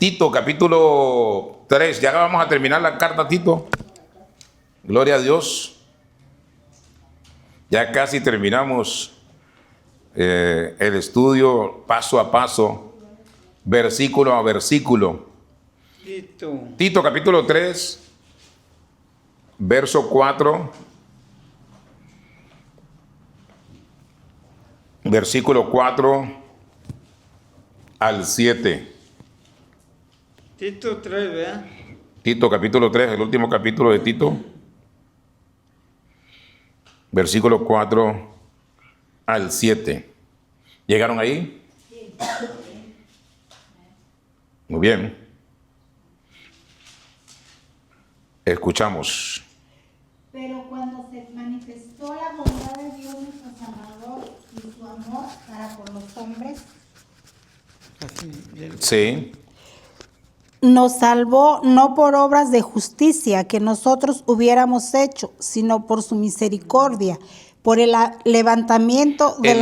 Tito, capítulo 3. Ya vamos a terminar la carta a Tito. Gloria a Dios. Ya casi terminamos el estudio paso a paso, versículo a versículo. Tito, capítulo 3, verso 4, versículo 4 al 7. Tito 3, ¿verdad? Tito, capítulo 3, el último capítulo de Tito, versículo 4 al 7. ¿Llegaron ahí? Sí. Muy bien. Escuchamos. Pero cuando se manifestó la bondad de Dios nuestro Salvador y su amor para con los hombres, Sí. nos salvó no por obras de justicia que nosotros hubiéramos hecho, sino por su misericordia, por el levantamiento de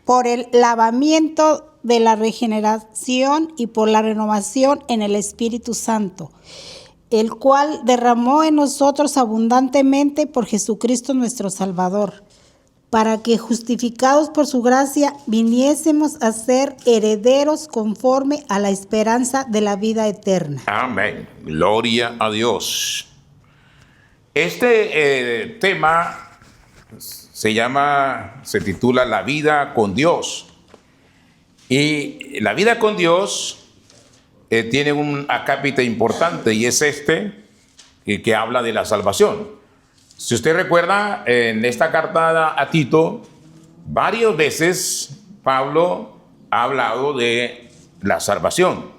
por el lavamiento de la regeneración y por la renovación en el Espíritu Santo, el cual derramó en nosotros abundantemente por Jesucristo nuestro Salvador, para que justificados por su gracia viniésemos a ser herederos conforme a la esperanza de la vida eterna. Amén. Gloria a Dios. Este tema se titula La vida con Dios. Y la vida con Dios tiene un acápite importante, y es que habla de la salvación. Si usted recuerda, en esta carta a Tito, varias veces Pablo ha hablado de la salvación.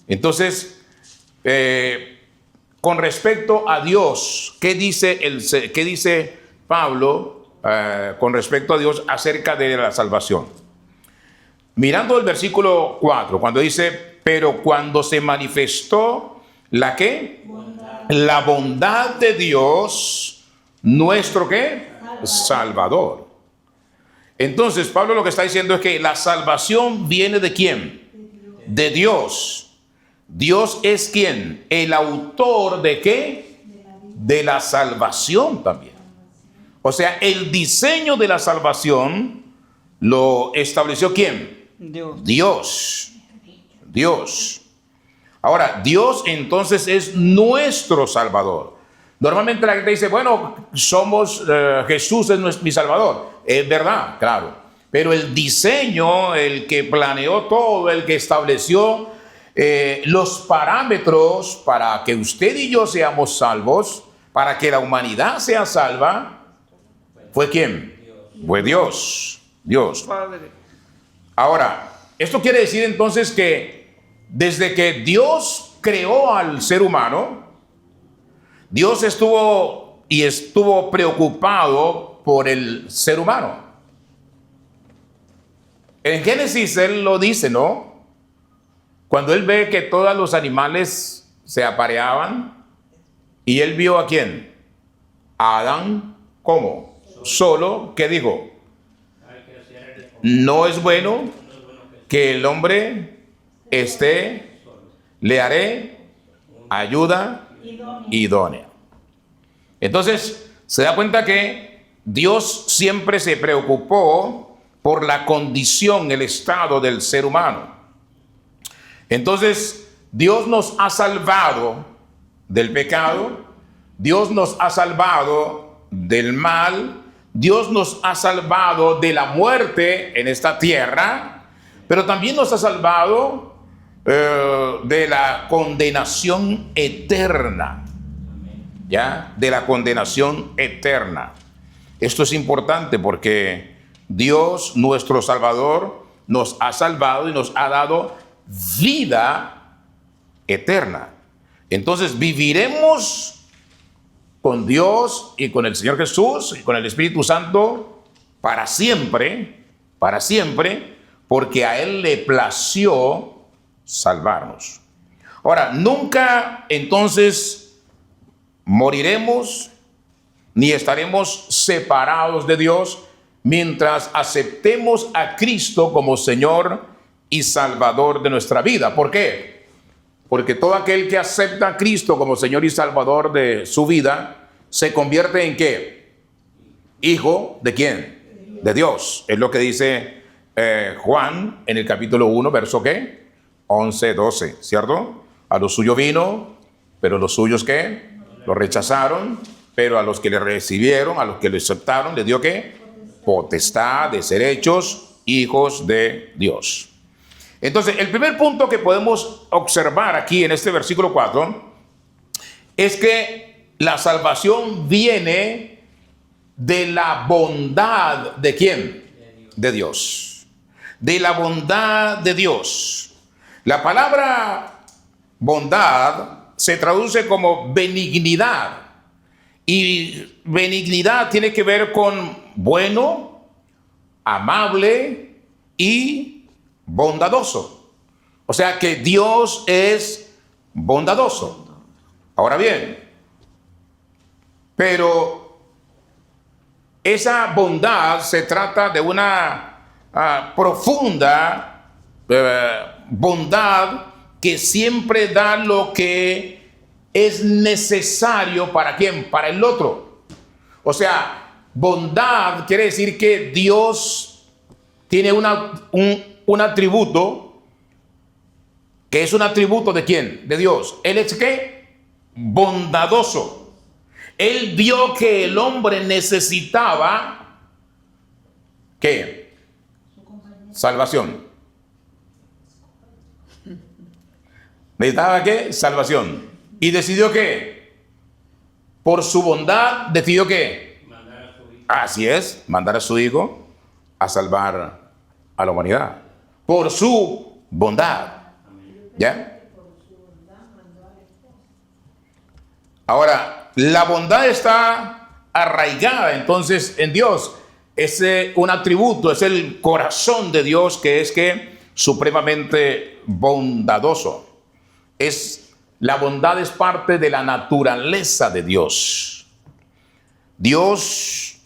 Entonces, con respecto a Dios, ¿qué dice Pablo con respecto a Dios acerca de la salvación? Mirando el versículo 4, cuando dice, pero cuando se manifestó ¿la qué? La bondad de Dios, nuestro ¿qué? Salvador. Entonces, Pablo lo que está diciendo es que la salvación viene ¿de quién? De Dios. Dios es ¿quién? El autor ¿de qué? De la salvación también. O sea, el diseño de la salvación lo estableció ¿quién? Dios. Ahora, Dios entonces es nuestro Salvador. Normalmente la gente dice, bueno, Jesús es mi Salvador. Es verdad, claro. Pero el diseño, el que planeó todo, el que estableció los parámetros para que usted y yo seamos salvos, para que la humanidad sea salva, ¿fue quién? Fue Dios. Padre. Ahora, esto quiere decir entonces que desde que Dios creó al ser humano, Dios estuvo preocupado por el ser humano. En Génesis él lo dice, ¿no? Cuando él ve que todos los animales se apareaban y él vio ¿a quién? A Adán, ¿cómo? Solo, ¿qué dijo? No es bueno que el hombre le haré ayuda idónea. Entonces, se da cuenta que Dios siempre se preocupó por la condición, el estado del ser humano. Entonces, Dios nos ha salvado del pecado, Dios nos ha salvado del mal, Dios nos ha salvado de la muerte en esta tierra, pero también nos ha salvado de la condenación eterna. ¿Ya? De la condenación eterna. Esto es importante porque Dios, nuestro Salvador, nos ha salvado y nos ha dado vida eterna. Entonces viviremos con Dios y con el Señor Jesús y con el Espíritu Santo para siempre, porque a Él le plació salvarnos. Ahora, nunca entonces moriremos ni estaremos separados de Dios mientras aceptemos a Cristo como Señor y Salvador de nuestra vida. ¿Por qué? Porque todo aquel que acepta a Cristo como Señor y Salvador de su vida, se convierte en ¿qué? Hijo ¿de quién? De Dios. Es lo que dice Juan en el capítulo 1, verso ¿qué? 11, 12, ¿cierto? A los suyos vino, pero los suyos ¿qué? Lo rechazaron, pero a los que le recibieron, a los que le aceptaron, les dio ¿qué? Potestad de ser hechos hijos de Dios. Entonces, el primer punto que podemos observar aquí en este versículo 4 es que la salvación viene de la bondad ¿de quién? De Dios. De la bondad de Dios. La palabra bondad se traduce como benignidad. Y benignidad tiene que ver con bueno, amable y bondadoso. O sea que Dios es bondadoso. Ahora bien, pero esa bondad se trata de una profunda bondad que siempre da lo que es necesario para quién, para el otro. O sea, bondad quiere decir que Dios tiene un atributo que es un atributo ¿de quién? De Dios. Él es ¿qué? Bondadoso. Él vio que el hombre necesitaba ¿qué? Salvación. ¿Necesitaba qué? Salvación. ¿Y decidió qué? Por su bondad, decidió qué? Mandar a su hijo. Así es, mandar a su hijo a salvar a la humanidad. Por su bondad. ¿Ya? Ahora, la bondad está arraigada entonces en Dios. Es un atributo, es el corazón de Dios que es que supremamente bondadoso. La bondad es parte de la naturaleza de Dios. Dios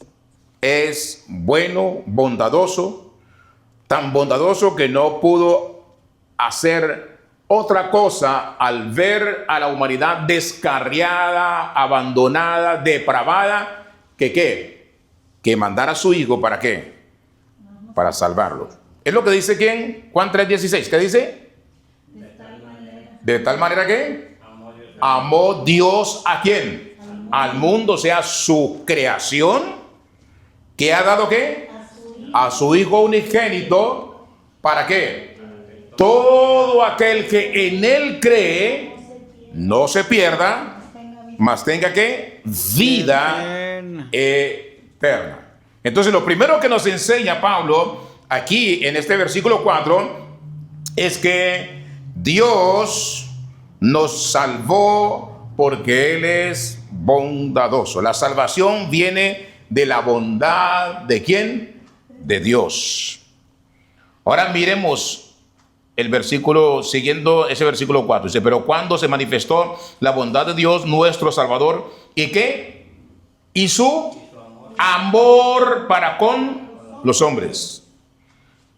es bueno, bondadoso, tan bondadoso que no pudo hacer otra cosa al ver a la humanidad descarriada, abandonada, depravada, que ¿qué? Que mandar a su hijo, ¿para qué? Para salvarlo. Es lo que dice ¿quién? Juan 3:16. ¿Qué dice? De tal manera que amó Dios ¿a quién? Al mundo, o sea, su creación, que ha dado ¿qué? A su Hijo unigénito, ¿para qué? Todo aquel que en él cree no se pierda, mas tenga ¿qué? Vida eterna. Entonces, lo primero que nos enseña Pablo aquí en este versículo 4 es que Dios nos salvó porque Él es bondadoso. La salvación viene de la bondad ¿de quién? De Dios. Ahora miremos el versículo, siguiendo ese versículo 4. Dice, pero cuando se manifestó la bondad de Dios, nuestro Salvador, ¿y qué? Y su amor para con los hombres.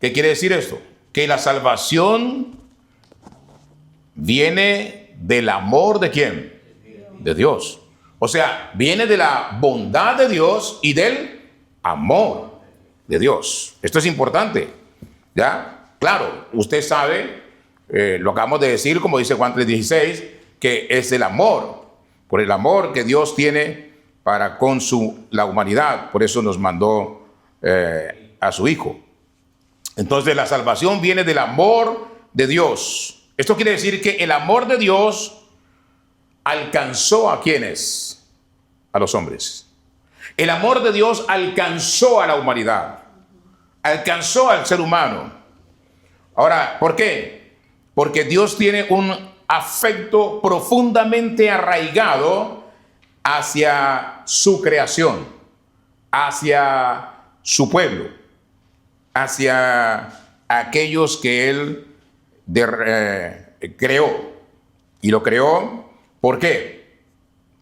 ¿Qué quiere decir esto? Que la salvación viene del amor ¿de quién? De Dios. O sea, viene de la bondad de Dios y del amor de Dios. Esto es importante. ¿Ya? Claro, usted sabe, lo acabamos de decir, como dice Juan 3:16, que es el amor, por el amor que Dios tiene para con la humanidad. Por eso nos mandó a su Hijo. Entonces la salvación viene del amor de Dios. Esto quiere decir que el amor de Dios alcanzó ¿a quiénes? A los hombres. El amor de Dios alcanzó a la humanidad, alcanzó al ser humano. Ahora, ¿por qué? Porque Dios tiene un afecto profundamente arraigado hacia su creación, hacia su pueblo, hacia aquellos que Él creó. Y lo creó, ¿por qué?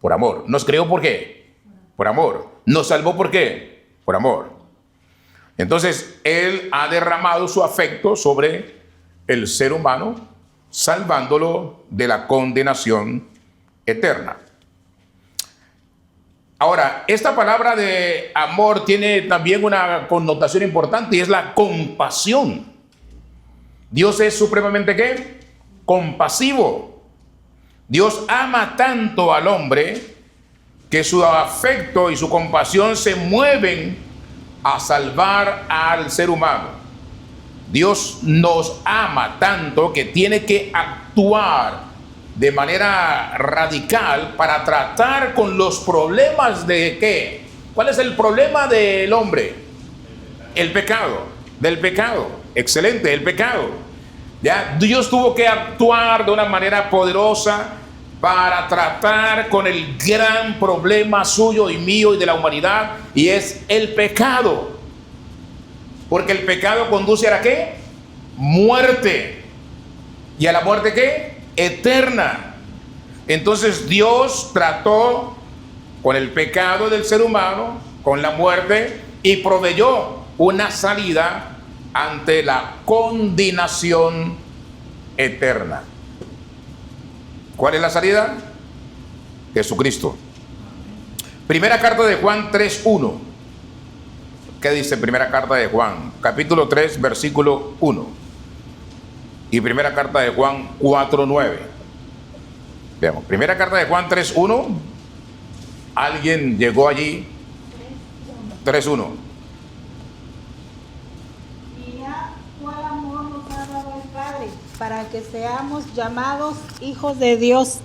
Por amor. Nos creó, ¿por qué? Por amor. Nos salvó, ¿por qué? Por amor. Entonces, Él ha derramado su afecto sobre el ser humano, salvándolo de la condenación eterna. Ahora, esta palabra de amor tiene también una connotación importante y es la compasión. Dios es supremamente ¿qué? Compasivo. Dios ama tanto al hombre que su afecto y su compasión se mueven a salvar al ser humano. Dios nos ama tanto que tiene que actuar de manera radical para tratar con los problemas de ¿qué? ¿Cuál es el problema del hombre? El pecado, del pecado. Excelente, el pecado. ¿Ya? Dios tuvo que actuar de una manera poderosa para tratar con el gran problema suyo y mío y de la humanidad, y es el pecado. Porque el pecado conduce a la ¿qué? Muerte. ¿Y a la muerte qué? Eterna. Entonces Dios trató con el pecado del ser humano, con la muerte, y proveyó una salida ante la condenación eterna. ¿Cuál es la salida? Jesucristo. Primera carta de Juan 3:1. ¿Qué dice primera carta de Juan? Capítulo 3, versículo 1. Y primera carta de Juan 4:9. Veamos, primera carta de Juan 3:1. Alguien llegó allí. 3:1. Mirad cuál amor nos ha dado el Padre, para que seamos llamados hijos de Dios.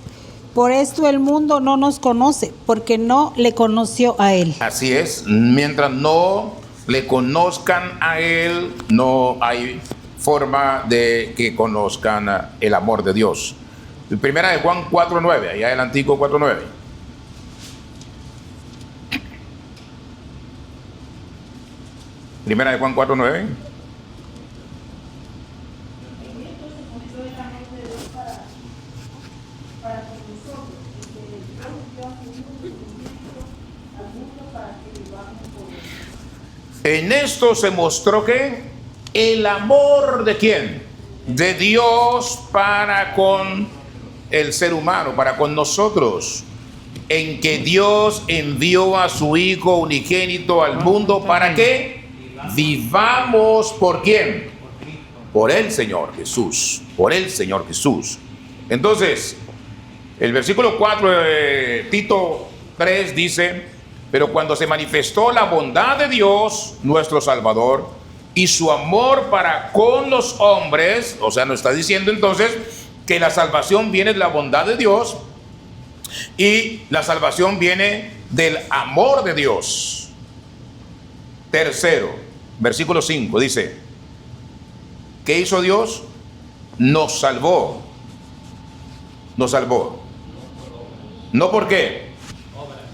Por esto el mundo no nos conoce, porque no le conoció a Él. Así es, mientras no le conozcan a Él, no hay forma de que conozcan el amor de Dios. Primera de Juan 4:9, allá adelantico 4:9. Primera de Juan 4:9. En esto se mostró que el amor de ¿quién? De Dios para con el ser humano, para con nosotros, en que Dios envió a su Hijo unigénito al mundo para que vivamos ¿por quién? Por el Señor Jesús, por el Señor Jesús. Entonces, el versículo 4 de Tito 3 dice: pero cuando se manifestó la bondad de Dios, nuestro Salvador, y su amor para con los hombres, o sea, nos está diciendo entonces que la salvación viene de la bondad de Dios y la salvación viene del amor de Dios. Tercero, versículo 5 dice: ¿qué hizo Dios? Nos salvó. Nos salvó. ¿No por qué?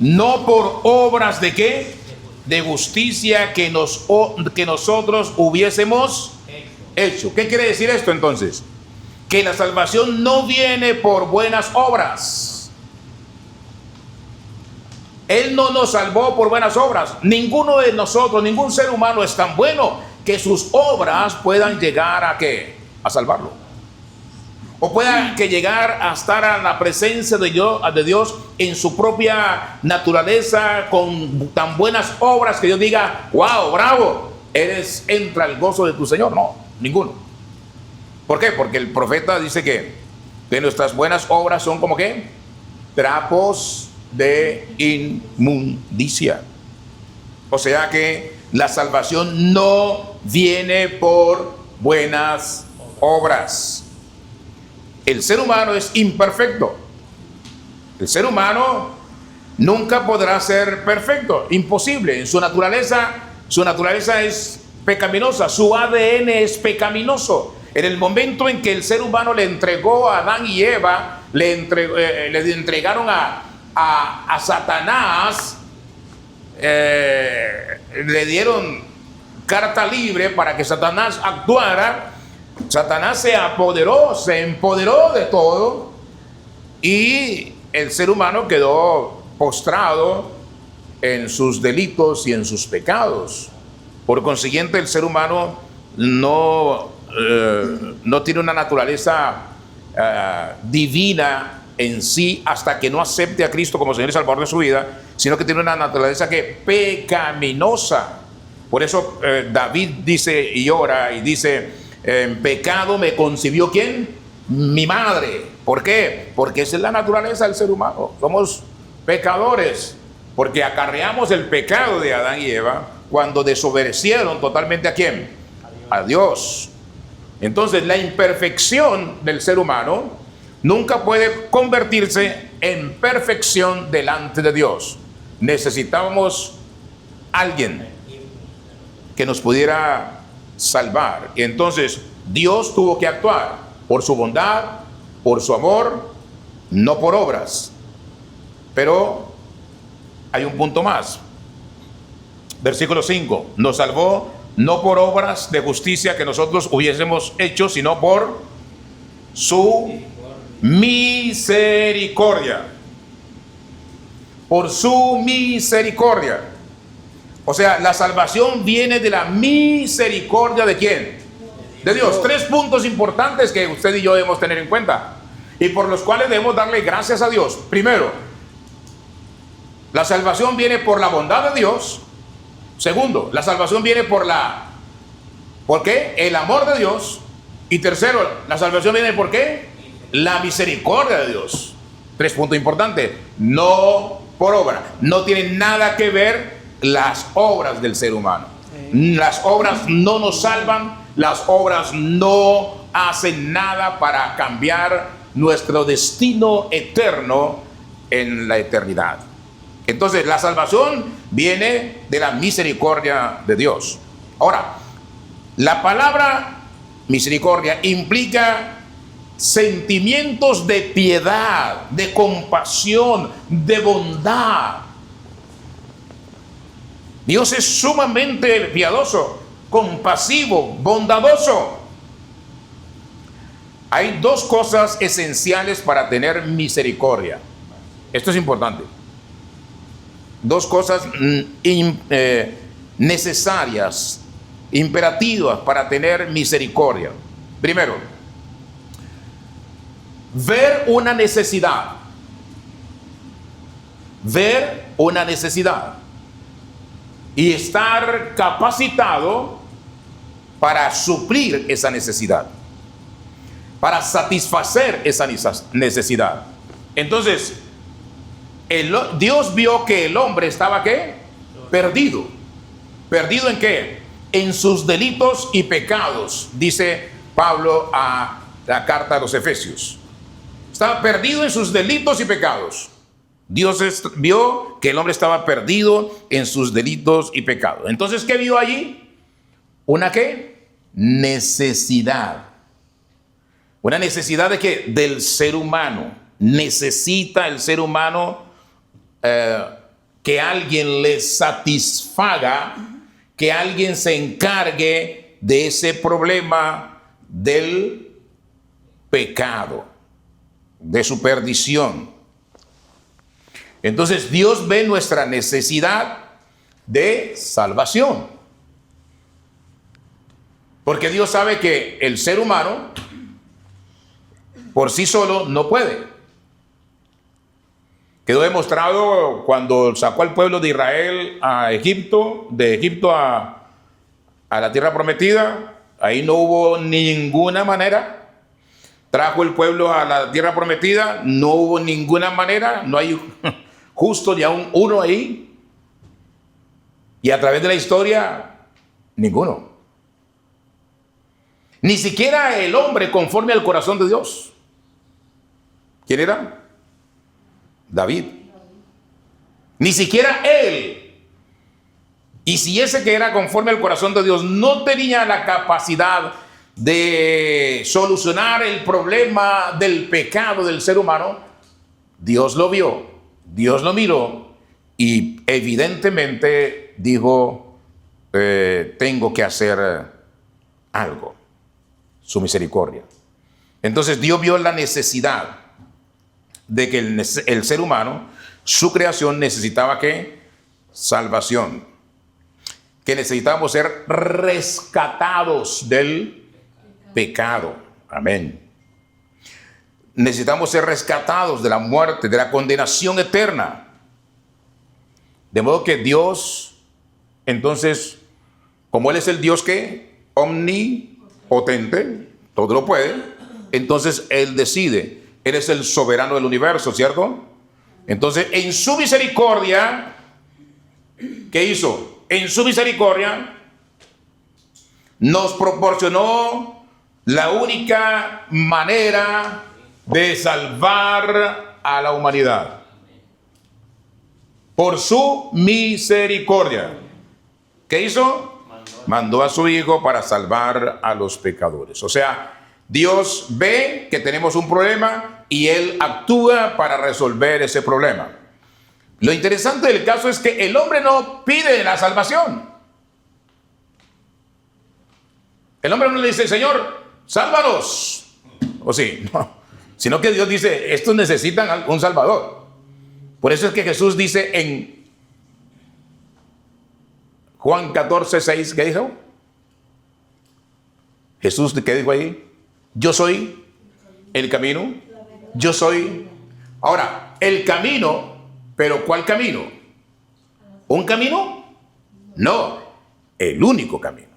No por obras de qué? De justicia que nosotros hubiésemos hecho. ¿Qué quiere decir esto entonces? Que la salvación no viene por buenas obras. Él no nos salvó por buenas obras. Ninguno de nosotros, ningún ser humano es tan bueno que sus obras puedan llegar a ¿qué? A salvarlo. O pueda que llegar a estar a la presencia de Dios en su propia naturaleza, con tan buenas obras que Dios diga: wow, bravo, entra el gozo de tu Señor. No, ninguno. ¿Por qué? Porque el profeta dice que nuestras buenas obras son como ¿qué? Trapos de inmundicia. O sea que la salvación no viene por buenas obras. El ser humano es imperfecto. El ser humano nunca podrá ser perfecto. Imposible. En su naturaleza es pecaminosa. Su ADN es pecaminoso. En el momento en que el ser humano le entregó a Adán y Eva, le entregaron a Satanás, le dieron carta libre para que Satanás actuara. Satanás se empoderó de todo, y el ser humano quedó postrado en sus delitos y en sus pecados. Por consiguiente, el ser humano no no tiene una naturaleza divina en sí hasta que no acepte a Cristo como Señor y Salvador de su vida, sino que tiene una naturaleza que pecaminosa. Por eso David dice y ora y dice, en pecado me concibió ¿quién? Mi madre. ¿Por qué? Porque esa es la naturaleza del ser humano. Somos pecadores, porque acarreamos el pecado de Adán y Eva cuando desobedecieron totalmente ¿a quién? A Dios. Entonces la imperfección del ser humano nunca puede convertirse en perfección delante de Dios. Necesitábamos alguien que nos pudiera salvar. Y entonces Dios tuvo que actuar por su bondad, por su amor, no por obras. Pero hay un punto más. Versículo 5. Nos salvó no por obras de justicia que nosotros hubiésemos hecho, sino por su misericordia. Por su misericordia. O sea, la salvación viene de la misericordia ¿de quién? De Dios. 3 puntos importantes que usted y yo debemos tener en cuenta y por los cuales debemos darle gracias a Dios. Primero, la salvación viene por la bondad de Dios. Segundo, la salvación viene ¿por qué? El amor de Dios. Y tercero, la salvación viene ¿por qué? La misericordia de Dios. 3 puntos importantes. No por obra. No tiene nada que ver las obras del ser humano. Las obras no nos salvan. Las obras no hacen nada para cambiar nuestro destino eterno en la eternidad. Entonces la salvación viene de la misericordia de Dios. Ahora, la palabra misericordia implica sentimientos de piedad, de compasión, de bondad. Dios es sumamente piadoso, compasivo, bondadoso. Hay 2 cosas esenciales para tener misericordia. Esto es importante. 2 cosas necesarias, imperativas para tener misericordia. Primero, ver una necesidad. Ver una necesidad. Y estar capacitado para suplir esa necesidad. Para satisfacer esa necesidad. Entonces, Dios vio que el hombre estaba ¿qué? Perdido. ¿Perdido en qué? En sus delitos y pecados, dice Pablo a la carta a los Efesios. Estaba perdido en sus delitos y pecados. Dios vio que el hombre estaba perdido en sus delitos y pecados. Entonces, ¿qué vio allí? ¿Una qué? Necesidad. Una necesidad de qué? Del ser humano. Necesita el ser humano que alguien le satisfaga, que alguien se encargue de ese problema del pecado, de su perdición. Entonces Dios ve nuestra necesidad de salvación. Porque Dios sabe que el ser humano por sí solo no puede. Quedó demostrado cuando sacó al pueblo de Israel a Egipto, de Egipto a la tierra prometida. Ahí no hubo ninguna manera. Trajo el pueblo a la tierra prometida, no hubo ninguna manera. No hay justo ni aún uno ahí. Y a través de la historia, ninguno. Ni siquiera el hombre conforme al corazón de Dios. ¿Quién era? David. Ni siquiera él. Y si ese que era conforme al corazón de Dios no tenía la capacidad de solucionar el problema del pecado del ser humano, Dios lo vio, Dios lo miró y evidentemente dijo, tengo que hacer algo. Su misericordia. Entonces Dios vio la necesidad de que el ser humano, su creación, necesitaba ¿qué? Salvación. Que necesitábamos ser rescatados del pecado. Amén. Necesitamos ser rescatados de la muerte, de la condenación eterna. De modo que Dios, entonces, como Él es el Dios que omnipotente, todo lo puede, entonces Él decide. Él es el soberano del universo, ¿cierto? Entonces, en su misericordia, ¿qué hizo? En su misericordia nos proporcionó la única manera de salvar a la humanidad. Por su misericordia. ¿Qué hizo? Mandó a su Hijo para salvar a los pecadores. O sea, Dios ve que tenemos un problema y Él actúa para resolver ese problema. Lo interesante del caso es que el hombre no pide la salvación. El hombre no le dice, Señor, sálvanos. O sí, no. Sino que Dios dice, estos necesitan un Salvador. Por eso es que Jesús dice en Juan 14:6, ¿qué dijo? Jesús, ¿qué dijo ahí? Yo soy el camino. Yo soy. Ahora, el camino, pero ¿cuál camino? ¿Un camino? No, el único camino.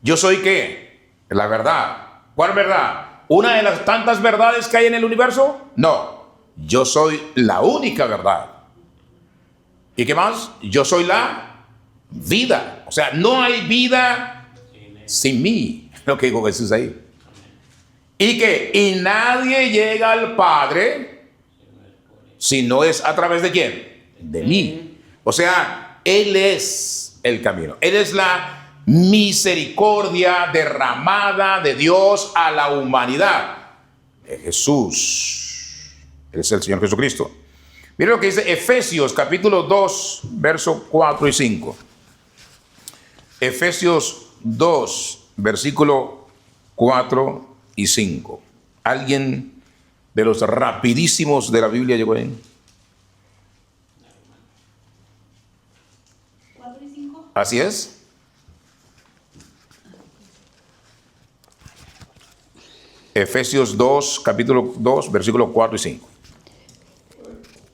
Yo soy ¿qué? La verdad. ¿Cuál verdad? ¿Una de las tantas verdades que hay en el universo? No, yo soy la única verdad. ¿Y qué más? Yo soy la vida. O sea, no hay vida sin mí. Lo que dijo Jesús ahí. Y nadie llega al Padre si no es a través de ¿quién? De mí. O sea, Él es el camino. Él es la misericordia derramada de Dios a la humanidad. Jesús. Él es el Señor Jesucristo. Miren lo que dice Efesios capítulo 2, verso 4 y 5. Efesios 2, versículo 4 y 5. ¿Alguien de los rapidísimos de la Biblia llegó ahí? 4 y 5. Así es. Efesios 2, capítulo 2, versículo 4 y 5.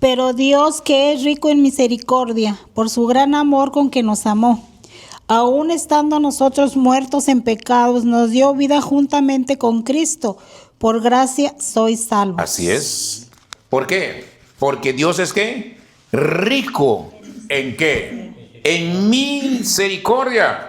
Pero Dios, que es rico en misericordia, por su gran amor con que nos amó, aun estando nosotros muertos en pecados, nos dio vida juntamente con Cristo. Por gracia sois salvos. Así es. ¿Por qué? Porque Dios es ¿qué? Rico en ¿qué? En misericordia.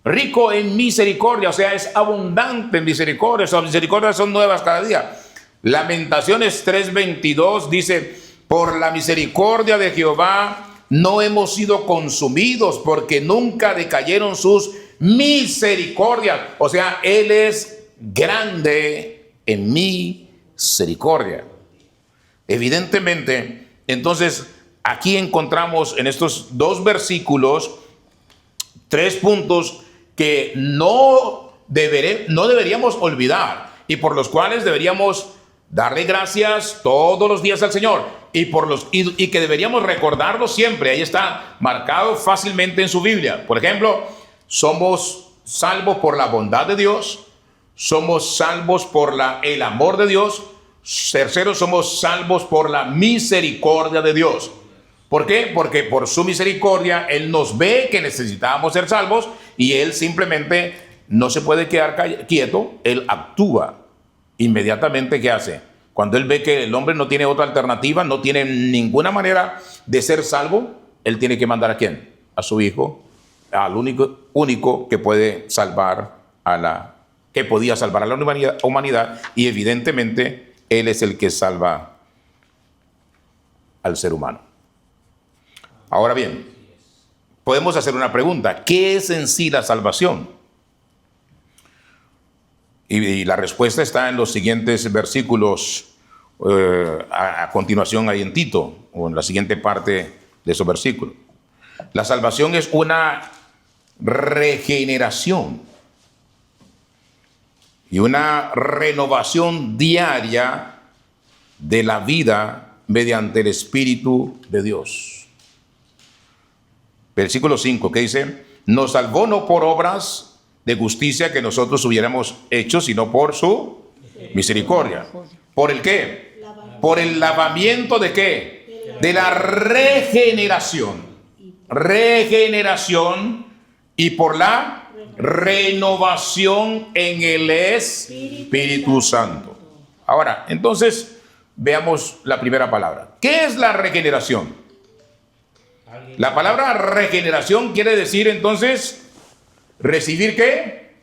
Rico en misericordia, o sea, es abundante en misericordia. Sus misericordias son nuevas cada día. Lamentaciones 3:22 dice, por la misericordia de Jehová no hemos sido consumidos, porque nunca decayeron sus misericordias. O sea, Él es grande en misericordia. Evidentemente, entonces, aquí encontramos en estos dos versículos 3 puntos que no deberíamos olvidar y por los cuales deberíamos darle gracias todos los días al Señor y que deberíamos recordarlo siempre. Ahí está marcado fácilmente en su Biblia. Por ejemplo, somos salvos por la bondad de Dios, somos salvos por el amor de Dios. Tercero, somos salvos por la misericordia de Dios. ¿Por qué? Porque por su misericordia Él nos ve que necesitamos ser salvos y Él simplemente no se puede quedar quieto. Él actúa inmediatamente. ¿Qué hace? Cuando Él ve que el hombre no tiene otra alternativa, no tiene ninguna manera de ser salvo, Él tiene que mandar ¿a quién? A su Hijo, al único que puede salvar que podía salvar a la humanidad, y evidentemente Él es el que salva al ser humano. Ahora bien, podemos hacer una pregunta. ¿Qué es en sí la salvación? Y la respuesta está en los siguientes versículos, a continuación ahí en Tito, o en la siguiente parte de esos versículos. La salvación es una regeneración y una renovación diaria de la vida mediante el Espíritu de Dios. Versículo 5, que dice, nos salvó no por obras de justicia que nosotros hubiéramos hecho, sino por su misericordia. ¿Por el qué? Por el lavamiento de qué? De la regeneración. Regeneración y por la renovación en el Espíritu Santo. Ahora, entonces, veamos la primera palabra. ¿Qué es la regeneración? La palabra regeneración quiere decir entonces recibir ¿qué?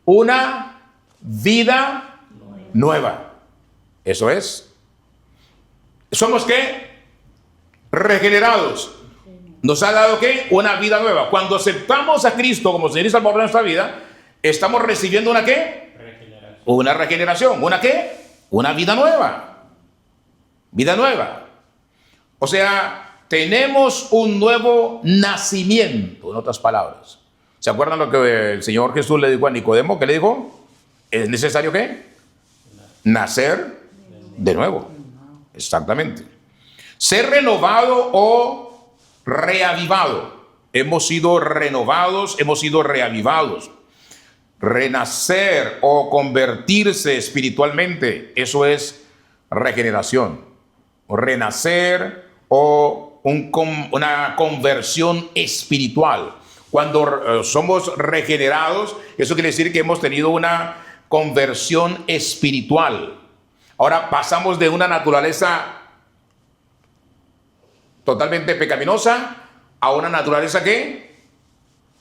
Una vida nueva. Eso es. ¿Somos qué? Regenerados. Nos ha dado ¿qué? Una vida nueva. Cuando aceptamos a Cristo como Señor y Salvador de nuestra vida, estamos recibiendo ¿una qué? Una regeneración. ¿Una qué? Una vida nueva. Vida nueva. O sea, tenemos un nuevo nacimiento, en otras palabras. ¿Se acuerdan lo que el Señor Jesús le dijo a Nicodemo? ¿Qué le dijo? ¿Es necesario qué? Nacer de nuevo. Exactamente. Ser renovado o reavivado. Hemos sido renovados, hemos sido reavivados. Renacer o convertirse espiritualmente, eso es regeneración. Renacer o una conversión espiritual. Cuando somos regenerados, eso quiere decir que hemos tenido una conversión espiritual. Ahora pasamos de una naturaleza totalmente pecaminosa a una naturaleza ¿qué?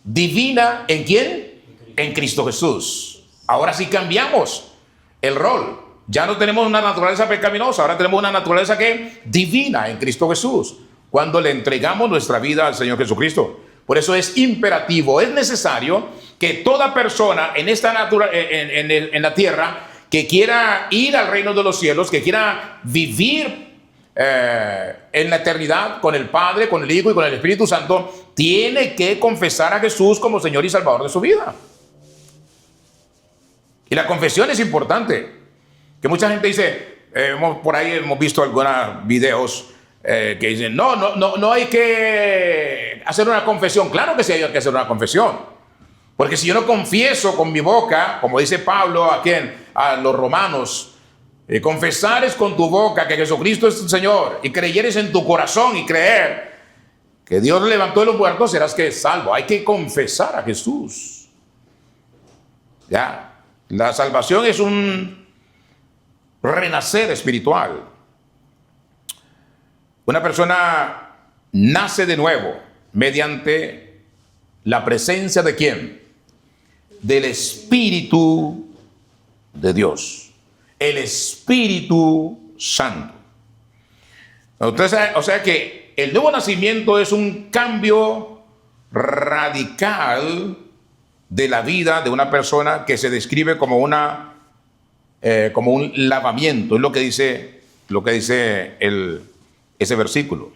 Divina. ¿En quién? En Cristo Jesús. Ahora sí cambiamos el rol. Ya no tenemos una naturaleza pecaminosa, ahora tenemos una naturaleza ¿qué? Divina en Cristo Jesús. Cuando le entregamos nuestra vida al Señor Jesucristo. Por eso es imperativo, es necesario que toda persona en esta en la tierra que quiera ir al reino de los cielos, que quiera vivir en la eternidad con el Padre, con el Hijo y con el Espíritu Santo, tiene que confesar a Jesús como Señor y Salvador de su vida. Y la confesión es importante. Que mucha gente dice, por ahí hemos visto algunos videos que dicen, no hay que hacer una confesión. Claro que sí hay que hacer una confesión. Porque si yo no confieso con mi boca, como dice Pablo aquí a los romanos, confesares con tu boca que Jesucristo es el Señor y creyeres en tu corazón y creer que Dios levantó de los muertos, serás que salvo. Hay que confesar a Jesús. Ya, la salvación es un renacer espiritual. Una persona nace de nuevo mediante la presencia de ¿quién? Del Espíritu de Dios. El Espíritu Santo. Entonces, o sea que el nuevo nacimiento es un cambio radical de la vida de una persona que se describe como como un lavamiento. Es lo que dice ese versículo.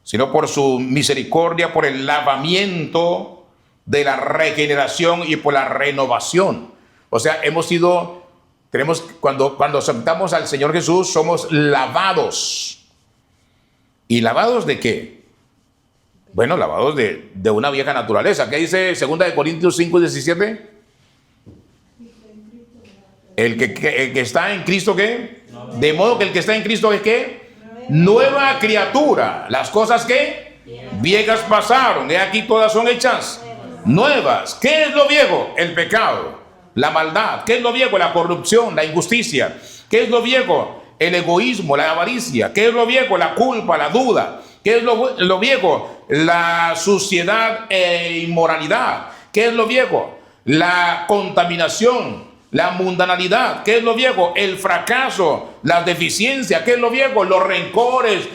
Sino por su misericordia, por el lavamiento de la regeneración y por la renovación. O sea, cuando aceptamos al Señor Jesús, somos lavados. ¿Y lavados de qué? Bueno, lavados de una vieja naturaleza. ¿Qué dice 2 Corintios 5:17? El que está en Cristo, ¿qué? De modo que el que está en Cristo es ¿qué? Nueva criatura. Las cosas ¿qué? Viejas pasaron. He aquí todas son hechas nuevas. ¿Qué es lo viejo? El pecado. La maldad. ¿Qué es lo viejo? La corrupción, la injusticia. ¿Qué es lo viejo? El egoísmo, la avaricia. ¿Qué es lo viejo? La culpa, la duda. ¿Qué es lo viejo? La suciedad e inmoralidad. ¿Qué es lo viejo? La contaminación, la mundanalidad. ¿Qué es lo viejo? El fracaso, la deficiencia. ¿Qué es lo viejo? Los rencores,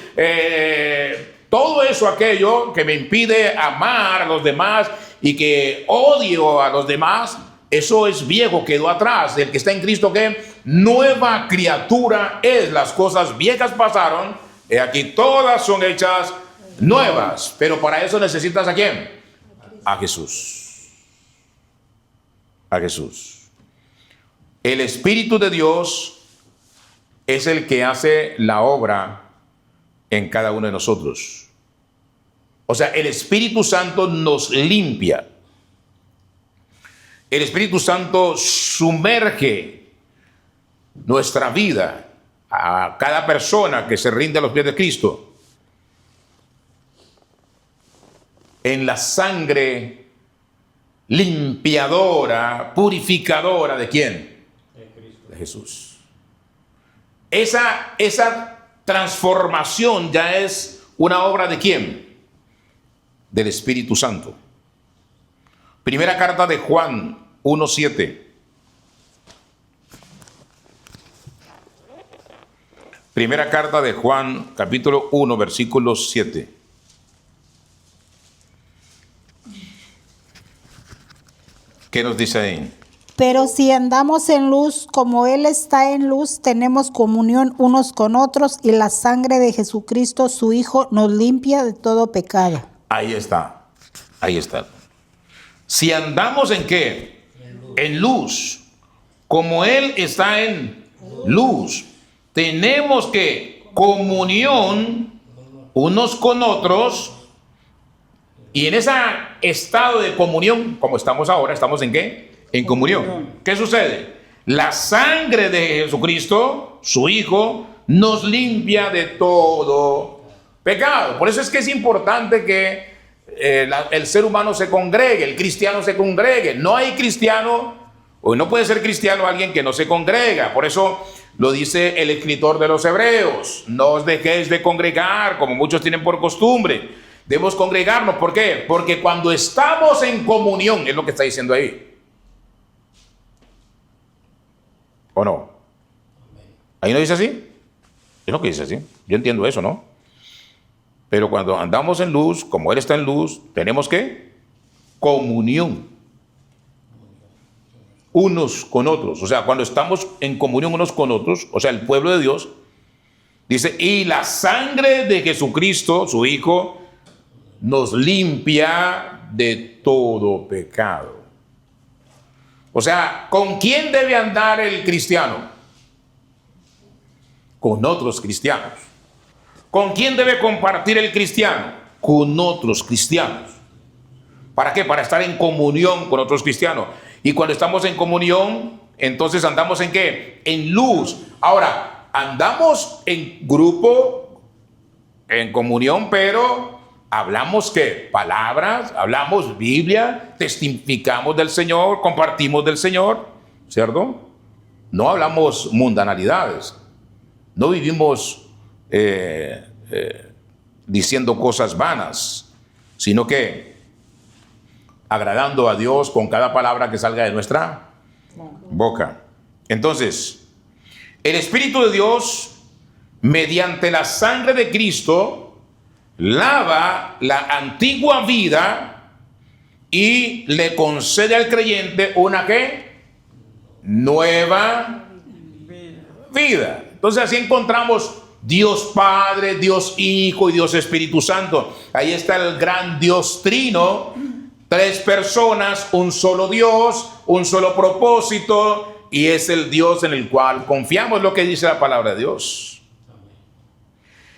todo eso, aquello que me impide amar a los demás y que odio a los demás. Eso es viejo, quedó atrás. El que está en Cristo, ¿qué? Nueva criatura es. Las cosas viejas pasaron, y aquí todas son hechas nuevas. Pero para eso necesitas ¿a quién? A Jesús. A Jesús. El Espíritu de Dios es el que hace la obra en cada uno de nosotros. O sea, el Espíritu Santo nos limpia. el Espíritu Santo sumerge nuestra vida, a cada persona que se rinde a los pies de Cristo, en la sangre limpiadora, purificadora, ¿de quién? De Jesús. Esa transformación ya es una obra ¿de quién? Del Espíritu Santo. Primera carta de Juan 1:7. Primera carta de Juan, capítulo 1, versículo 7. ¿Qué nos dice ahí? Pero si andamos en luz, como Él está en luz, tenemos comunión unos con otros, y la sangre de Jesucristo, su Hijo, nos limpia de todo pecado. Ahí está, ahí está. Si andamos en ¿qué? En luz, como Él está en luz, tenemos que comunión unos con otros, y en ese estado de comunión, como estamos ahora, ¿estamos en qué? En comunión. ¿Qué sucede? La sangre de Jesucristo, su Hijo, nos limpia de todo pecado. Por eso es que es importante que el ser humano se congregue, el cristiano se congregue. No hay cristiano, o no puede ser cristiano alguien que no se congrega. Por eso lo dice el escritor de los Hebreos: no os dejéis de congregar, como muchos tienen por costumbre. Debemos congregarnos. ¿Por qué? Porque cuando estamos en comunión, es lo que está diciendo ahí. ¿O no? ¿Ahí no dice así? Es lo que dice así. Yo entiendo eso, ¿no? Pero cuando andamos en luz, como Él está en luz, tenemos ¿qué? Comunión unos con otros. O sea, cuando estamos en comunión unos con otros, o sea, el pueblo de Dios, dice, y la sangre de Jesucristo, su Hijo, nos limpia de todo pecado. O sea, ¿con quién debe andar el cristiano? Con otros cristianos. ¿Con quién debe compartir el cristiano? Con otros cristianos. ¿Para qué? Para estar en comunión con otros cristianos. Y cuando estamos en comunión, entonces andamos ¿en qué? En luz. Ahora, andamos en grupo, en comunión, pero hablamos ¿qué? Palabras, hablamos Biblia, testificamos del Señor, compartimos del Señor, ¿cierto? No hablamos mundanalidades, no vivimos diciendo cosas vanas, sino que agradando a Dios con cada palabra que salga de nuestra boca. Entonces, el Espíritu de Dios, mediante la sangre de Cristo, lava la antigua vida y le concede al creyente una ¿qué? Nueva vida. Entonces así encontramos Dios Padre, Dios Hijo y Dios Espíritu Santo. Ahí está el gran Dios Trino, tres personas, un solo Dios, un solo propósito, y es el Dios en el cual confiamos, lo que dice la palabra de Dios.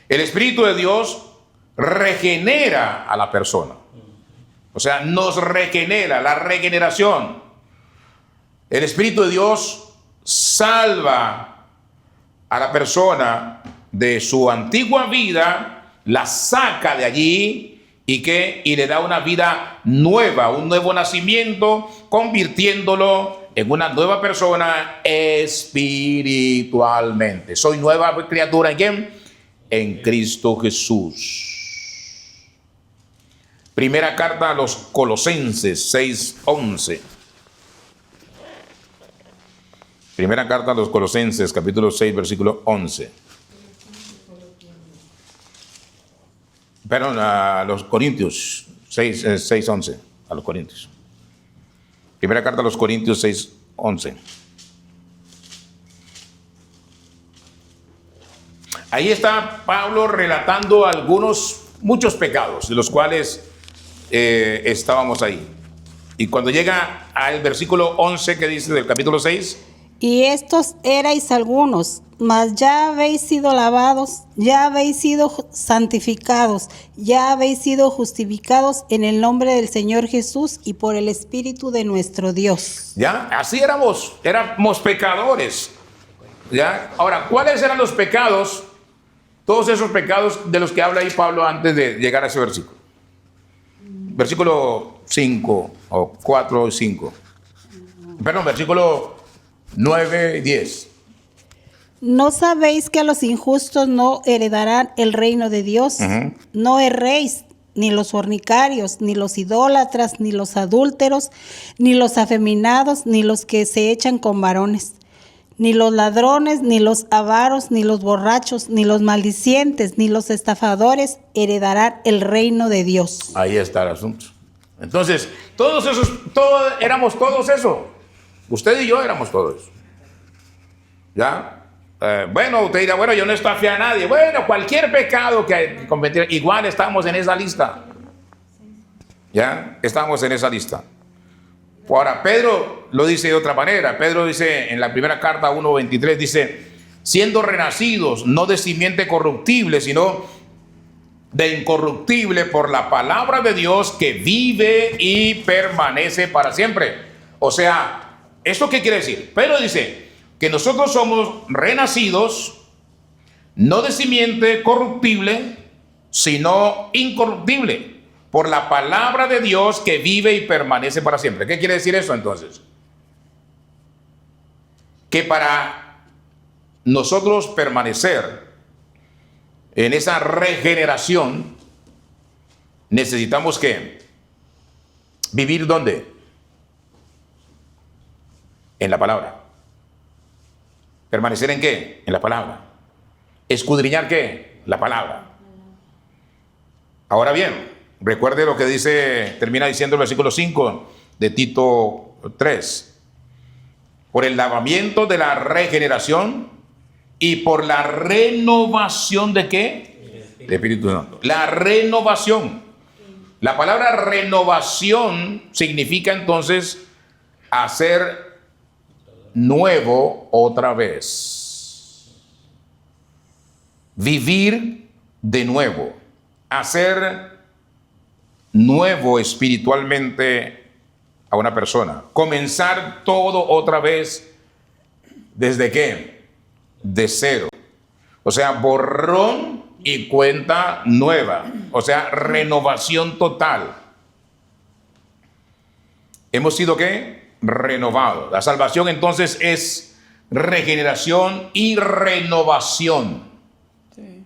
El Espíritu de Dios regenera a la persona. O sea, nos regenera, la regeneración. El Espíritu de Dios salva a la persona de su antigua vida, la saca de allí y le da una vida nueva, un nuevo nacimiento, convirtiéndolo en una nueva persona espiritualmente. Soy nueva criatura ¿en quién? En Cristo Jesús. Primera carta a los Colosenses 6:11. Primera carta a los Colosenses, capítulo 6, versículo 11. Perdón, a los Corintios 6:11. A los Corintios. Primera carta a los Corintios 6:11. Ahí está Pablo relatando muchos pecados, de los cuales estábamos ahí. Y cuando llega al versículo 11 que dice del capítulo 6, Y estos erais algunos, mas ya habéis sido lavados, ya habéis sido santificados, ya habéis sido justificados en el nombre del Señor Jesús y por el Espíritu de nuestro Dios. ¿Ya? Así éramos pecadores. ¿Ya? Ahora, ¿cuáles eran los pecados? Todos esos pecados de los que habla ahí Pablo antes de llegar a ese versículo. Versículo 5 o 4 o 5. Perdón, versículo 9 y 10. ¿No sabéis que los injustos no heredarán el reino de Dios? No erréis, ni los fornicarios, ni los idólatras, ni los adúlteros, ni los afeminados, ni los que se echan con varones, ni los ladrones, ni los avaros, ni los borrachos, ni los maldicientes, ni los estafadores heredarán el reino de Dios. Ahí está el asunto. Entonces, éramos todos eso. Usted y yo éramos todos eso. ¿Ya? Bueno, usted dirá, bueno, yo no estafé a nadie. Bueno, cualquier pecado que cometiera, igual estamos en esa lista. ¿Ya? Estamos en esa lista. Ahora, Pedro lo dice de otra manera. Pedro dice en la primera carta 1:23, dice, siendo renacidos, no de simiente corruptible, sino de incorruptible por la palabra de Dios que vive y permanece para siempre. O sea, ¿esto qué quiere decir? Pedro dice que nosotros somos renacidos, no de simiente corruptible, sino incorruptible, por la palabra de Dios que vive y permanece para siempre. ¿Qué quiere decir eso entonces? Que para nosotros permanecer en esa regeneración, necesitamos que vivir ¿dónde? En la palabra. ¿Permanecer en qué? En la palabra. ¿Escudriñar qué? La palabra. Ahora bien, recuerde lo que termina diciendo el versículo 5 de Tito 3. Por el lavamiento de la regeneración y por la renovación de qué? De Espíritu Santo. La renovación. La palabra renovación significa entonces hacer nuevo otra vez. Vivir de nuevo. Hacer nuevo espiritualmente a una persona. Comenzar todo otra vez. ¿Desde qué? De cero. O sea, borrón y cuenta nueva. O sea, renovación total. ¿Hemos sido qué? Renovados. La salvación entonces es regeneración y renovación. Sí.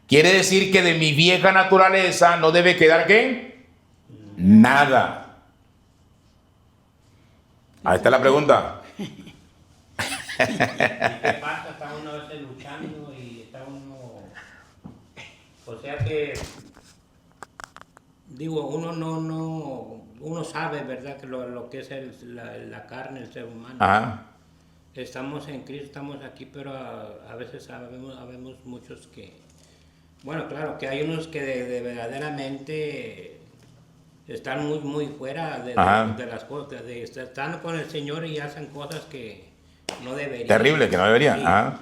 Quiere decir que de mi vieja naturaleza no debe quedar ¿qué? Nada. Ahí está la pregunta. ¿Qué pasa? Está uno a veces luchando y está uno... O sea que... Digo, uno sabe, ¿verdad? Que lo que es la carne, el ser humano. Ajá. Estamos en Cristo, estamos aquí, pero a veces sabemos muchos que... Bueno, claro, que hay unos que de verdaderamente están muy fuera de las cosas, están con el Señor y hacen cosas que no deberían. Terrible, que no deberían. Sí. Ajá.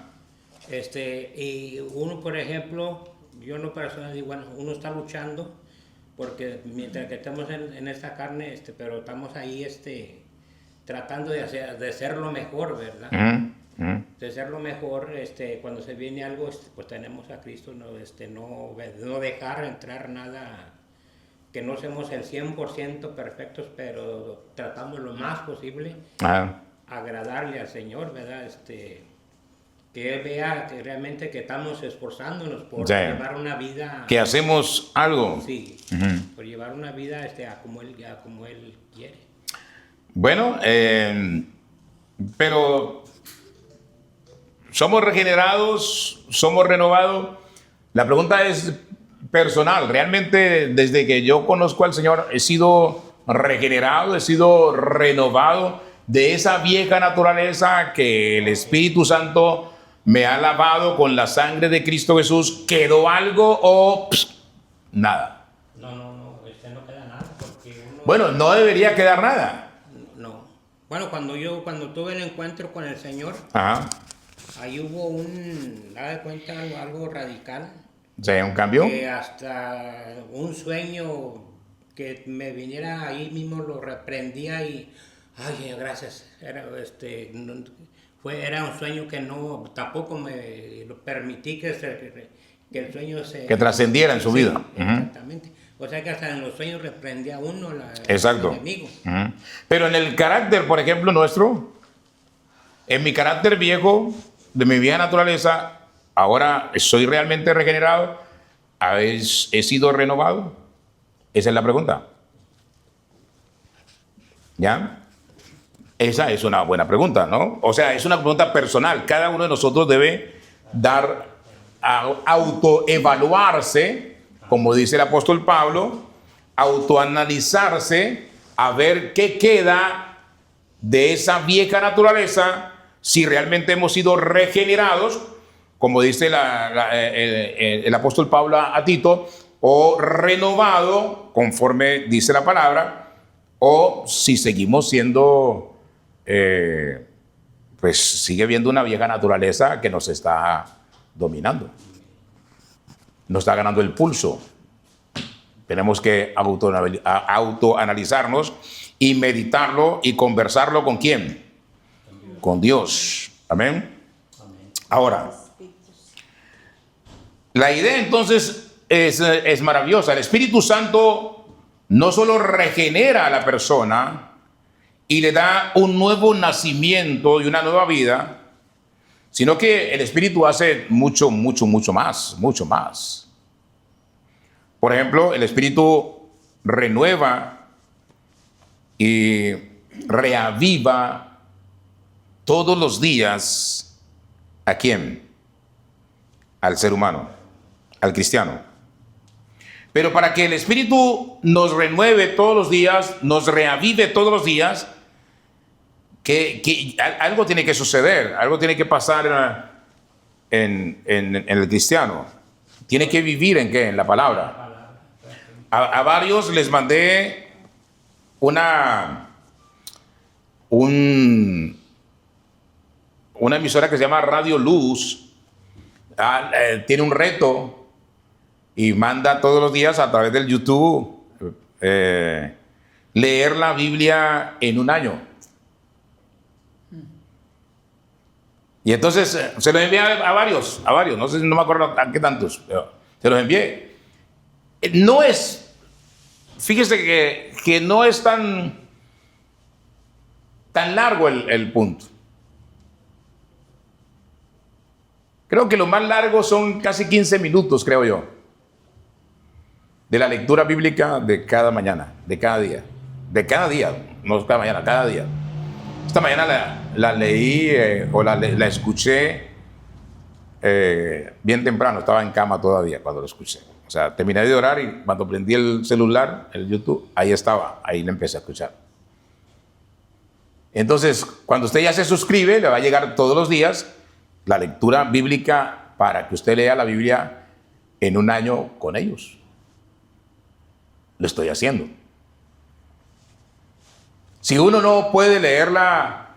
Y uno, por ejemplo, yo en lo personal digo, bueno, uno está luchando porque mientras que estamos en esta carne, pero estamos ahí tratando de ser lo mejor, ¿verdad? De ser lo mejor, cuando se viene algo, pues tenemos a Cristo, no dejar entrar nada, que no seamos el 100% perfectos, pero tratamos lo más posible agradarle al Señor, ¿verdad? Que Él vea que realmente que estamos esforzándonos por llevar una vida... Que hacemos algo. Sí, por llevar una vida como Él quiere. Bueno, pero somos regenerados, somos renovados. La pregunta es personal. Realmente desde que yo conozco al Señor he sido regenerado, he sido renovado de esa vieja naturaleza que el Espíritu Santo me ha lavado con la sangre de Cristo Jesús. ¿Quedó algo o nada? No queda nada porque uno... Bueno, no debería quedar nada. No. Bueno, cuando tuve el encuentro con el Señor, Ajá. ahí hubo da de cuenta algo radical. O sea, un cambio. Que hasta un sueño que me viniera ahí mismo lo reprendía y, ay, Señor, gracias. Era un sueño que tampoco me lo permití que el sueño que trascendiera en su vida. Exactamente. O sea que hasta en los sueños reprendía a uno Exacto. el enemigo. Pero en el carácter, por ejemplo, nuestro, en mi carácter viejo, de mi vieja naturaleza, ahora soy realmente regenerado, ¿he sido renovado? Esa es la pregunta. ¿Ya? Esa es una buena pregunta, ¿no? O sea, es una pregunta personal. Cada uno de nosotros debe autoevaluarse, como dice el apóstol Pablo, autoanalizarse, a ver qué queda de esa vieja naturaleza, si realmente hemos sido regenerados, como dice el apóstol Pablo a Tito, o renovado, conforme dice la palabra, o si seguimos siendo, pues sigue viendo una vieja naturaleza que nos está dominando, nos está ganando el pulso. Tenemos que autoanalizarnos y meditarlo y conversarlo ¿con quién? Con Dios. Amén. Ahora, la idea entonces es maravillosa. El Espíritu Santo no solo regenera a la persona y le da un nuevo nacimiento y una nueva vida, sino que el Espíritu hace mucho más. Por ejemplo, el Espíritu renueva y reaviva todos los días. ¿A quién? Al ser humano, al cristiano. Pero para que el Espíritu nos renueve todos los días, nos reavive todos los días, que algo tiene que suceder, algo tiene que pasar en el cristiano. Tiene que vivir ¿en qué? En la palabra. A varios les mandé una emisora que se llama Radio Luz. Tiene un reto y manda todos los días a través del YouTube leer la Biblia en un año. Y entonces se los envié a varios, no sé, no me acuerdo a qué tantos, pero se los envié. No es, fíjese que no es tan largo el punto. Creo que lo más largo son casi 15 minutos, creo yo, de la lectura bíblica de cada mañana, de cada día, no cada mañana, cada día. Esta mañana la leí o la escuché bien temprano, estaba en cama todavía cuando lo escuché. O sea, terminé de orar y cuando prendí el celular, el YouTube, ahí estaba, ahí le empecé a escuchar. Entonces, cuando usted ya se suscribe, le va a llegar todos los días la lectura bíblica para que usted lea la Biblia en un año con ellos. Lo estoy haciendo. Si uno no puede leerla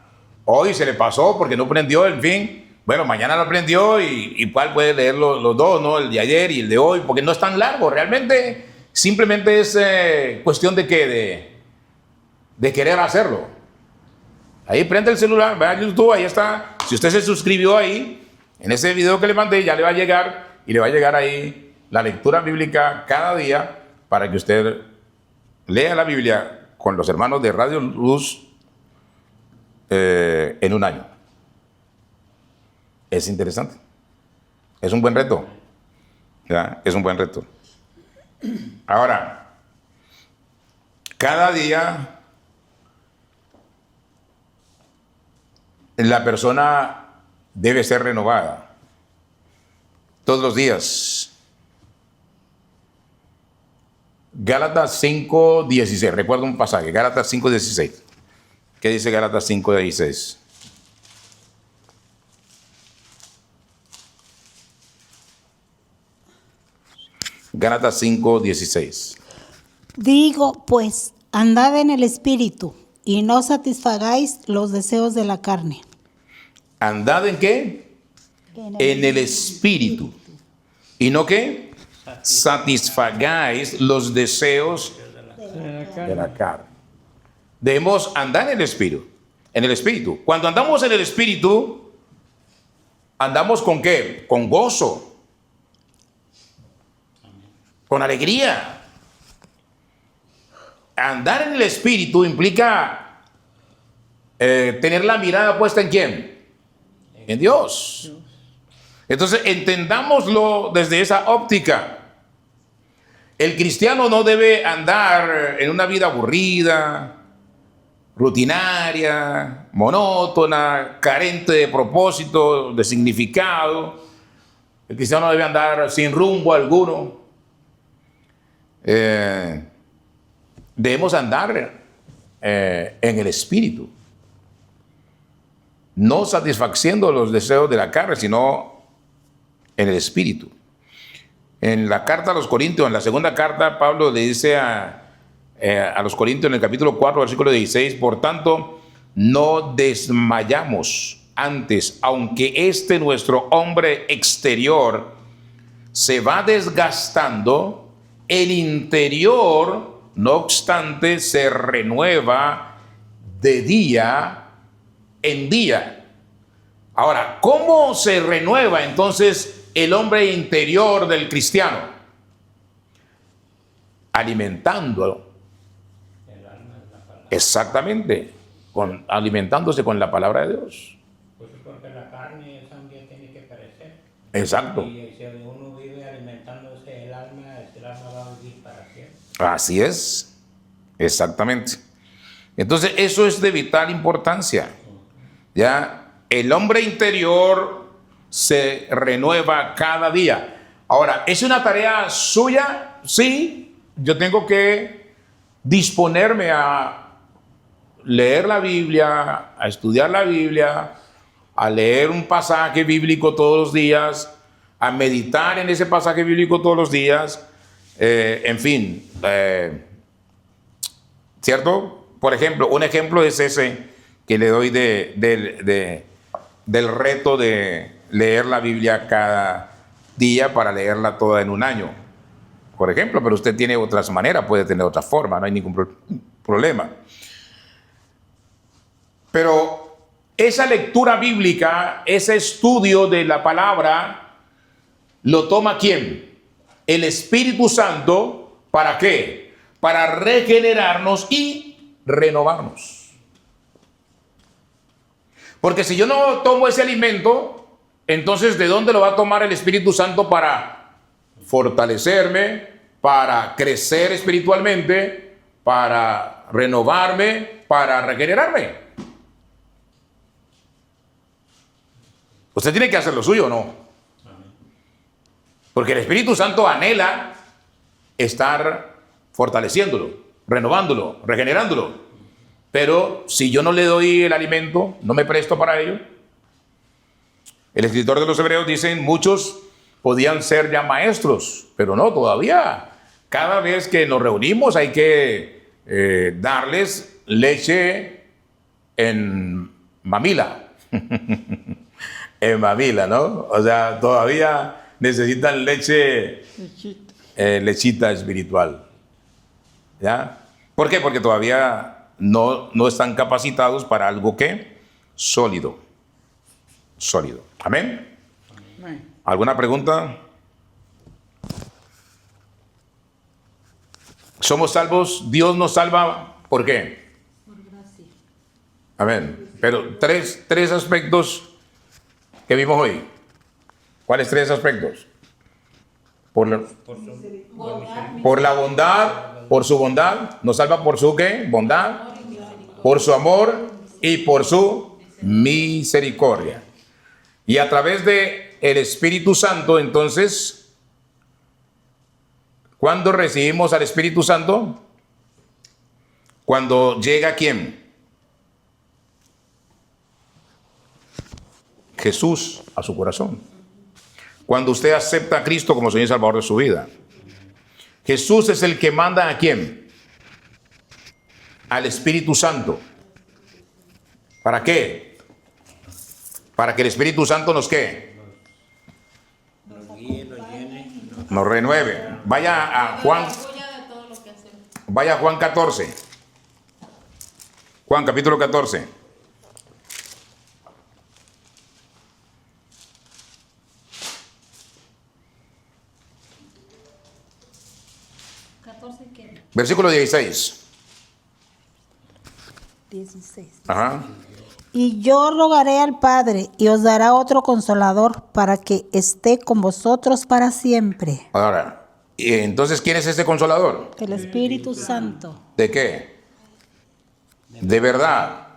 hoy, se le pasó porque no prendió, en fin, bueno, mañana lo prendió y cuál puede leer los dos, ¿no? El de ayer y el de hoy, porque no es tan largo. Realmente, simplemente es cuestión de querer hacerlo. Ahí prende el celular, vea YouTube, ahí está. Si usted se suscribió ahí, en ese video que le mandé, ya le va a llegar y le va a llegar ahí la lectura bíblica cada día para que usted lea la Biblia con los hermanos de Radio Luz en un año. Es interesante. Es un buen reto. ¿Ya? Es un buen reto. Ahora, cada día la persona debe ser renovada. Todos los días. Gálatas 5:16. Recuerdo un pasaje. Gálatas 5:16. ¿Qué dice Gálatas 5:16? Gálatas 5:16. Digo, pues, andad en el Espíritu, y no satisfagáis los deseos de la carne. ¿Andad en qué? En el Espíritu. ¿Y no qué? Satisfagáis los deseos de la carne. Debemos andar en el Espíritu. En el Espíritu. Cuando andamos en el Espíritu, andamos con qué? Con gozo. Con alegría. Andar en el Espíritu implica tener la mirada puesta ¿en quién? En Dios. Entonces, entendámoslo desde esa óptica. El cristiano no debe andar en una vida aburrida, rutinaria, monótona, carente de propósito, de significado. El cristiano no debe andar sin rumbo alguno. Debemos andar en el Espíritu, no satisfaciendo los deseos de la carne, sino en el Espíritu. En la carta a los Corintios, en la segunda carta, Pablo le dice a los Corintios en el capítulo 4, versículo 16, por tanto, no desmayamos antes, aunque nuestro hombre exterior se va desgastando, el interior, no obstante, se renueva de día en día. Ahora, ¿cómo se renueva entonces el hombre interior del cristiano? Alimentándolo. Exactamente, alimentándose con la palabra de Dios. Pues porque la carne también tiene que perecer. Exacto. Y si uno vive alimentándose el alma va a vivir para siempre. Así es, exactamente. Entonces, eso es de vital importancia. Ya, el hombre interior se renueva cada día. Ahora, ¿es una tarea suya? Sí, yo tengo que disponerme a leer la Biblia, a estudiar la Biblia, a leer un pasaje bíblico todos los días, a meditar en ese pasaje bíblico todos los días, en fin, ¿cierto? Por ejemplo, un ejemplo es ese que le doy del reto de leer la Biblia cada día para leerla toda en un año, por ejemplo, pero usted tiene otras maneras, puede tener otra forma, no hay ningún problema. Pero esa lectura bíblica, ese estudio de la palabra, lo toma ¿quién? El Espíritu Santo. ¿Para qué? Para regenerarnos y renovarnos. Porque si yo no tomo ese alimento, entonces ¿de dónde lo va a tomar el Espíritu Santo para fortalecerme, para crecer espiritualmente, para renovarme, para regenerarme? Usted tiene que hacer lo suyo, ¿o no? Porque el Espíritu Santo anhela estar fortaleciéndolo, renovándolo, regenerándolo. Pero si yo no le doy el alimento, no me presto para ello. El escritor de los Hebreos dice, muchos podían ser ya maestros, pero no, todavía. Cada vez que nos reunimos hay que darles leche en mamila. En mamila, ¿no? O sea, todavía necesitan lechita espiritual. ¿Ya? ¿Por qué? Porque todavía no están capacitados para algo que sólido. Sólido. ¿Amén? Amén. ¿Alguna pregunta? ¿Somos salvos? ¿Dios nos salva? ¿Por qué? Por gracia. Amén. Pero tres aspectos que vimos hoy. ¿Cuáles tres aspectos? Por la bondad, por su bondad. Nos salva por su ¿qué? Bondad. Por su amor y por su misericordia. Y a través de el Espíritu Santo, entonces, ¿cuándo recibimos al Espíritu Santo? Cuando llega ¿quién? Jesús a su corazón. Cuando usted acepta a Cristo como Señor y Salvador de su vida. Jesús es el que manda ¿a quién? Al Espíritu Santo. ¿Para qué? Para que el Espíritu Santo nos ¿qué? Nos guíe, nos llene. Nos renueve. Vaya a Juan. Vaya a Juan 14. Juan capítulo 14. Versículo 16. 16. Ajá. Y yo rogaré al Padre y os dará otro consolador para que esté con vosotros para siempre. Ahora, entonces, ¿quién es este consolador? El Espíritu Santo. ¿De qué? De verdad.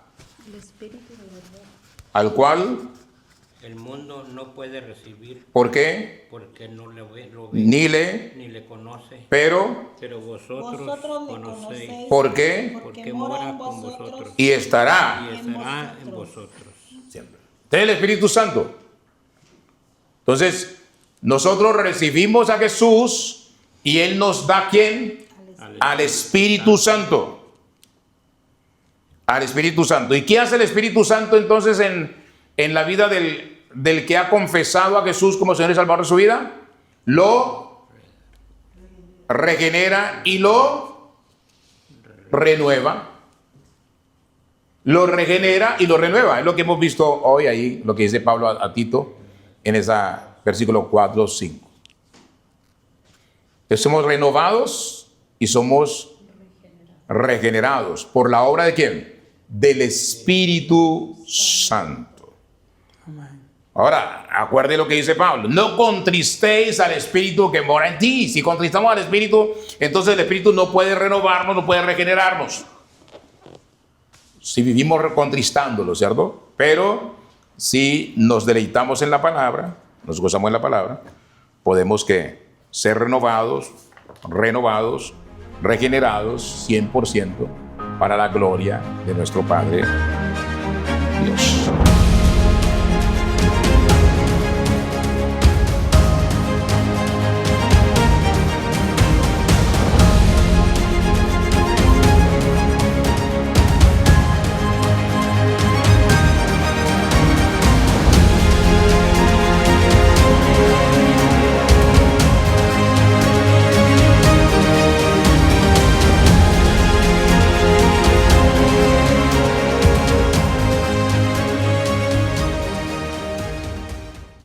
Al cual, El mundo no puede recibir ¿por qué? porque no lo ve, Ni le, ni le conoce. pero, Pero vosotros Vosotros le conocéis conocéis ¿por qué? porque mora con vosotros Y estará. y estará en vosotros. Siempre. Este es el Espíritu Santo. Entonces, nosotros recibimos a Jesús y Él nos da ¿quién? Al Espíritu Santo. Al Espíritu Santo. ¿Y qué hace el Espíritu Santo entonces en la vida del que ha confesado a Jesús como Señor y Salvador de su vida? Lo regenera y lo renueva. Lo regenera y lo renueva. Es lo que hemos visto hoy ahí, lo que dice Pablo a Tito en ese versículo 4, 5. Entonces somos renovados y somos regenerados. ¿Por la obra de quién? Del Espíritu Santo. Ahora, acuerde lo que dice Pablo. No contristéis al Espíritu que mora en ti. Si contristamos al Espíritu, entonces el Espíritu no puede renovarnos, no puede regenerarnos. Si vivimos contristándolo, ¿cierto? Pero si nos deleitamos en la palabra, nos gozamos en la palabra, podemos que ser renovados, regenerados 100% para la gloria de nuestro Padre Dios.